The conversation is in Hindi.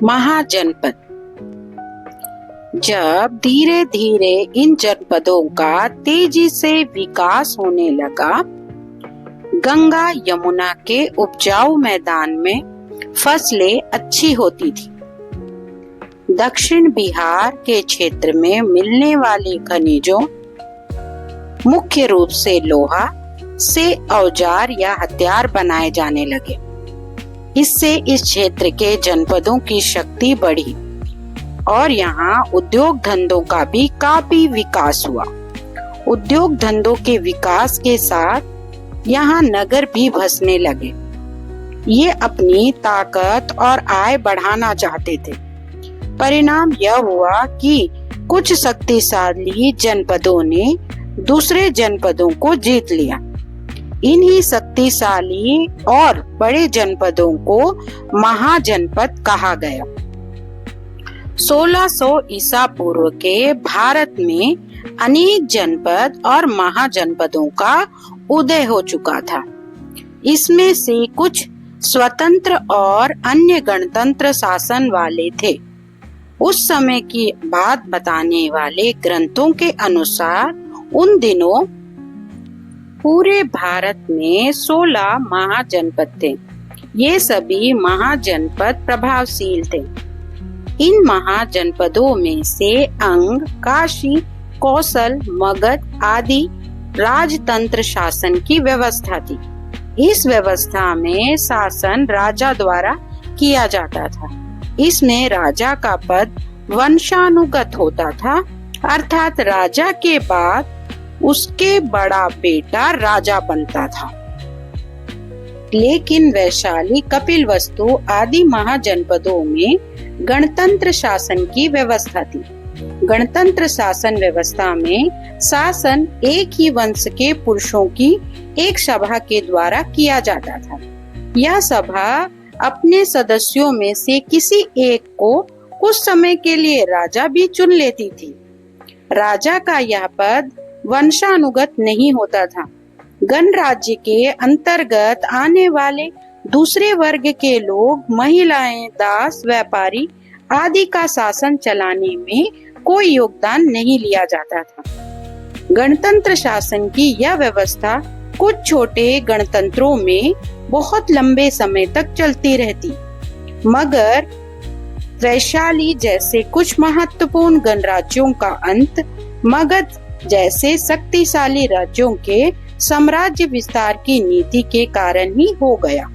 महाजनपद। जब धीरे धीरे इन जनपदों का तेजी से विकास होने लगा, गंगा यमुना के उपजाऊ मैदान में फसलें अच्छी होती थी। दक्षिण बिहार के क्षेत्र में मिलने वाले खनिजों, मुख्य रूप से लोहा से औजार या हथियार बनाए जाने लगे। इससे इस क्षेत्र के जनपदों की शक्ति बढ़ी और यहाँ उद्योग धंधों का भी काफी विकास हुआ। उद्योग धंधों के विकास के साथ यहाँ नगर भी बसने लगे। ये अपनी ताकत और आय बढ़ाना चाहते थे। परिणाम यह हुआ कि कुछ शक्तिशाली जनपदों ने दूसरे जनपदों को जीत लिया। इन्हीं शक्तिशाली और बड़े जनपदों को महाजनपद कहा गया। 1600 ईसा पूर्व के भारत में अनेक जनपद और महाजनपदों का उदय हो चुका था। इसमें से कुछ स्वतंत्र और अन्य गणतंत्र शासन वाले थे। उस समय की बात बताने वाले ग्रंथों के अनुसार उन दिनों पूरे भारत में 16 महाजनपद थे। ये सभी महाजनपद प्रभावशील थे। इन महाजनपदों में से अंग, काशी, कौशल, मगध आदि राजतंत्र शासन की व्यवस्था थी। इस व्यवस्था में शासन राजा द्वारा किया जाता था। इसमें राजा का पद वंशानुगत होता था, अर्थात राजा के बाद उसके बड़ा बेटा राजा बनता था। लेकिन वैशाली, कपिलवस्तु आदि महाजनपदों में गणतंत्र शासन की व्यवस्था थी। गणतंत्र शासन व्यवस्था में शासन एक ही वंश के पुरुषों की एक सभा के द्वारा किया जाता था। यह सभा अपने सदस्यों में से किसी एक को कुछ समय के लिए राजा भी चुन लेती थी। राजा का यह पद वंशानुगत नहीं होता था। गणराज्य के अंतर्गत आने वाले दूसरे वर्ग के लोग, महिलाएं, दास, व्यापारी आदि का शासन चलाने में कोई योगदान नहीं लिया जाता था। गणतंत्र शासन की यह व्यवस्था कुछ छोटे गणतंत्रों में बहुत लंबे समय तक चलती रहती, मगर वैशाली जैसे कुछ महत्वपूर्ण गणराज्यों का अंत मगध जैसे शक्तिशाली राज्यों के साम्राज्य विस्तार की नीति के कारण ही हो गया।